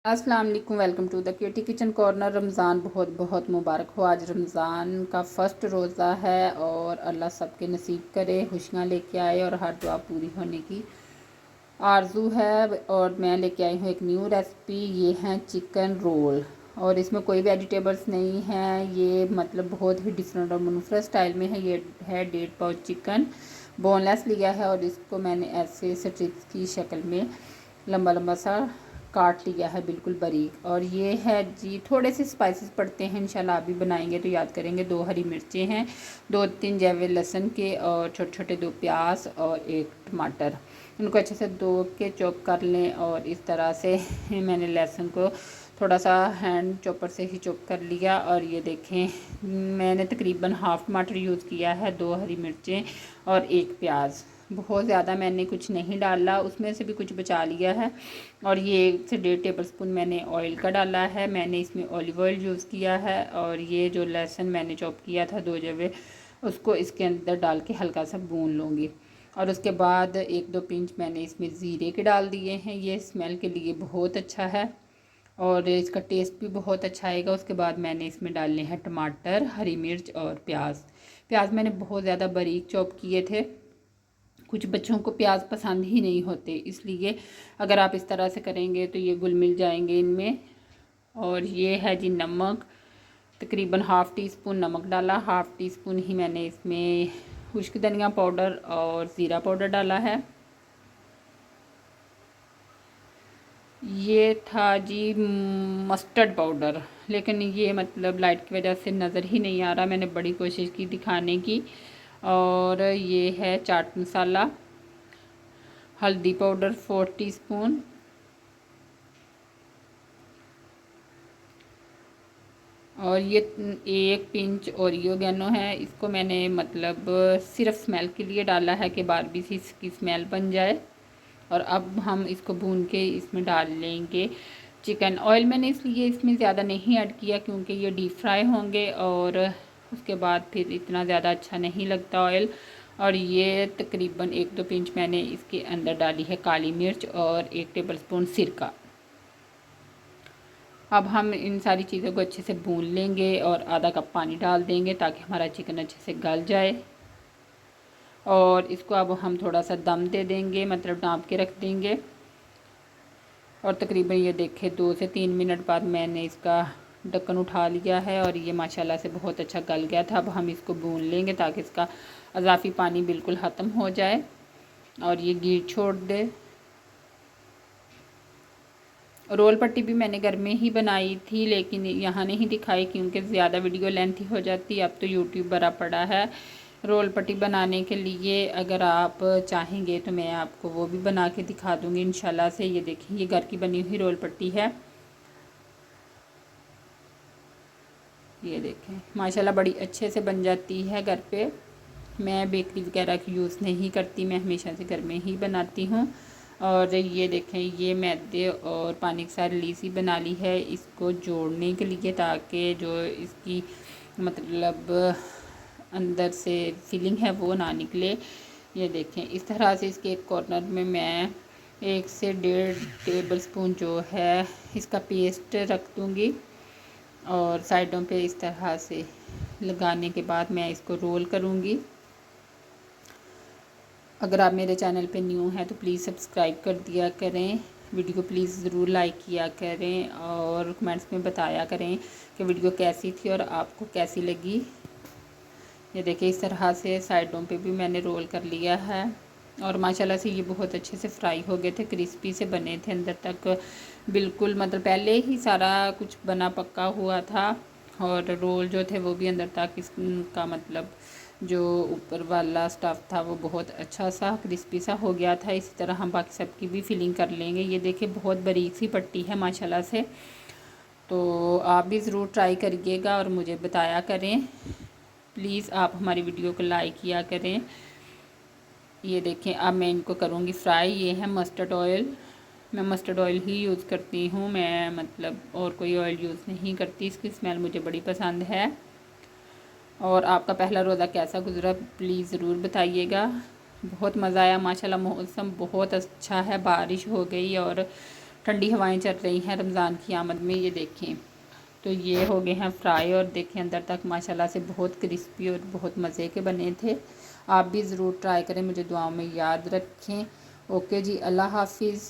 अस्सलाम वालेकुम, welcome to the QT kitchen corner. Ramzan बहुत बहुत मुबारक हो। आज रमज़ान का फ़र्स्ट रोज़ा है और अल्लाह सबके नसीब करे, खुशियाँ लेके आए और हर दुआ पूरी होने की आरज़ू है। और मैं लेके आई हूँ एक न्यू रेसिपी। ये है चिकन रोल और इसमें कोई वेजिटेबल्स नहीं है। ये मतलब बहुत ही डिफरेंट और मुनफरद स्टाइल में है। ये है 1.5 पाउच चिकन बोनलेस लिया है और इसको मैंने ऐसे स्ट्रिप्स की शक्ल में लंबा लंबा सा काट लिया है, बिल्कुल बारीक। और ये है जी, थोड़े से स्पाइसेस पड़ते हैं, इंशाल्लाह आप भी बनाएंगे तो याद करेंगे। 2 हरी मिर्चें हैं, 2-3 जैवे लहसुन के और छोटे छोटे 2 प्याज और 1 टमाटर। उनको अच्छे से धो के चॉप कर लें। और इस तरह से मैंने लहसुन को थोड़ा सा हैंड चॉपर से ही चॉप कर लिया। और ये देखें, मैंने तकरीबन हाफ़ टमाटर यूज़ किया है, 2 हरी मिर्चें और 1 प्याज। बहुत ज़्यादा मैंने कुछ नहीं डाला, उसमें से भी कुछ बचा लिया है। और ये 1 से 1.5 टेबलस्पून मैंने ऑयल का डाला है। मैंने इसमें ऑलिव ऑयल यूज़ किया है। और ये जो लहसुन मैंने चॉप किया था 2 जवे, उसको इसके अंदर डाल के हल्का सा भून लूँगी। और उसके बाद 1-2 पिंच मैंने इसमें ज़ीरे के डाल दिए हैं। ये स्मेल के लिए बहुत अच्छा है और इसका टेस्ट भी बहुत अच्छा आएगा। उसके बाद मैंने इसमें डालने हैं टमाटर, हरी मिर्च और प्याज मैंने बहुत ज़्यादा बारीक चॉप किए थे। कुछ बच्चों को प्याज पसंद ही नहीं होते, इसलिए अगर आप इस तरह से करेंगे तो ये घुल मिल जाएंगे इनमें। और ये है जी नमक, तकरीबन हाफ़ टी स्पून नमक डाला। हाफ़ टी स्पून ही मैंने इसमें खुश्क धनिया पाउडर और ज़ीरा पाउडर डाला है। ये था जी मस्टर्ड पाउडर, लेकिन ये मतलब लाइट की वजह से नज़र ही नहीं आ रहा। मैंने बड़ी कोशिश की दिखाने की। और ये है चाट मसाला, हल्दी पाउडर 4 टीस्पून, और ये 1 पिंच ओरिगेनो है। इसको मैंने मतलब सिर्फ स्मेल के लिए डाला है कि बारबीक्यू की स्मेल बन जाए। और अब हम इसको भून के इसमें डाल लेंगे चिकन। ऑयल मैंने इसलिए इसमें ज़्यादा नहीं ऐड किया क्योंकि ये डीप फ्राई होंगे और उसके बाद फिर इतना ज़्यादा अच्छा नहीं लगता ऑयल। और ये तकरीबन 1-2 पिंच मैंने इसके अंदर डाली है काली मिर्च और 1 टेबलस्पून सिरका। अब हम इन सारी चीज़ों को अच्छे से भून लेंगे और आधा कप पानी डाल देंगे ताकि हमारा चिकन अच्छे से गल जाए। और इसको अब हम थोड़ा सा दम दे देंगे, मतलब ढाँप के रख देंगे। और तकरीबन ये देखें 2 से 3 मिनट बाद मैंने इसका ढक्कन उठा लिया है और ये माशाल्लाह से बहुत अच्छा गल गया था। अब हम इसको भून लेंगे ताकि इसका अज़ाफ़ी पानी बिल्कुल ख़त्म हो जाए और ये गीर छोड़ दे। रोल पट्टी भी मैंने घर में ही बनाई थी, लेकिन यहाँ नहीं दिखाई क्योंकि ज़्यादा वीडियो लेंथी हो जाती। अब तो यूट्यूब भरा पड़ा है रोल पट्टी बनाने के लिए। अगर आप चाहेंगे तो मैं आपको वो भी बना के दिखा दूँगी इंशाल्लाह से। ये देखिए, ये घर की बनी हुई रोल पट्टी है। ये देखें, माशाल्लाह बड़ी अच्छे से बन जाती है घर पे। मैं बेकरी वगैरह की यूज़ नहीं करती, मैं हमेशा से घर में ही बनाती हूँ। और ये देखें, ये मैदे और पानी के साथ लीसी बना ली है इसको जोड़ने के लिए, ताकि जो इसकी मतलब अंदर से फिलिंग है वो ना निकले। ये देखें, इस तरह से इसके एक कॉर्नर में मैं 1 से 1.5 टेबलस्पून जो है इसका पेस्ट रख दूँगी। और साइडों पे इस तरह से लगाने के बाद मैं इसको रोल करूँगी। अगर आप मेरे चैनल पे न्यू हैं तो प्लीज़ सब्सक्राइब कर दिया करें, वीडियो प्लीज़ ज़रूर लाइक किया करें और कमेंट्स में बताया करें कि वीडियो कैसी थी और आपको कैसी लगी। ये देखिए, इस तरह से साइडों पे भी मैंने रोल कर लिया है और माशाल्लाह से ये बहुत अच्छे से फ्राई हो गए थे, क्रिस्पी से बने थे अंदर तक बिल्कुल। मतलब पहले ही सारा कुछ बना पक्का हुआ था और रोल जो थे वो भी अंदर तक इसका मतलब जो ऊपर वाला स्टफ़ था वो बहुत अच्छा सा क्रिस्पी सा हो गया था। इसी तरह हम बाकी सब की भी फिलिंग कर लेंगे। ये देखिए, बहुत बारीक सी पट्टी है माशाल्लाह से। तो आप भी ज़रूर ट्राई करिएगा और मुझे बताया करें। प्लीज़ आप हमारी वीडियो को लाइक किया करें। ये देखें, अब मैं इनको करूँगी फ्राई। ये है मस्टर्ड ऑयल, मैं मस्टर्ड ऑयल ही यूज़ करती हूँ, मैं मतलब और कोई ऑयल यूज़ नहीं करती। इसकी स्मेल मुझे बड़ी पसंद है। और आपका पहला रोज़ा कैसा गुज़रा प्लीज़ ज़रूर बताइएगा। बहुत मज़ा आया माशाल्लाह, मौसम बहुत अच्छा है, बारिश हो गई और ठंडी हवाएं चल रही हैं रमज़ान की आमद में। ये देखें, तो ये हो गए हैं फ्राई और देखें अंदर तक माशाल्लाह से बहुत क्रिस्पी और बहुत मज़े के बने थे। आप भी ज़रूर ट्राई करें, मुझे दुआओं में याद रखें। ओके जी, अल्लाह हाफिज़।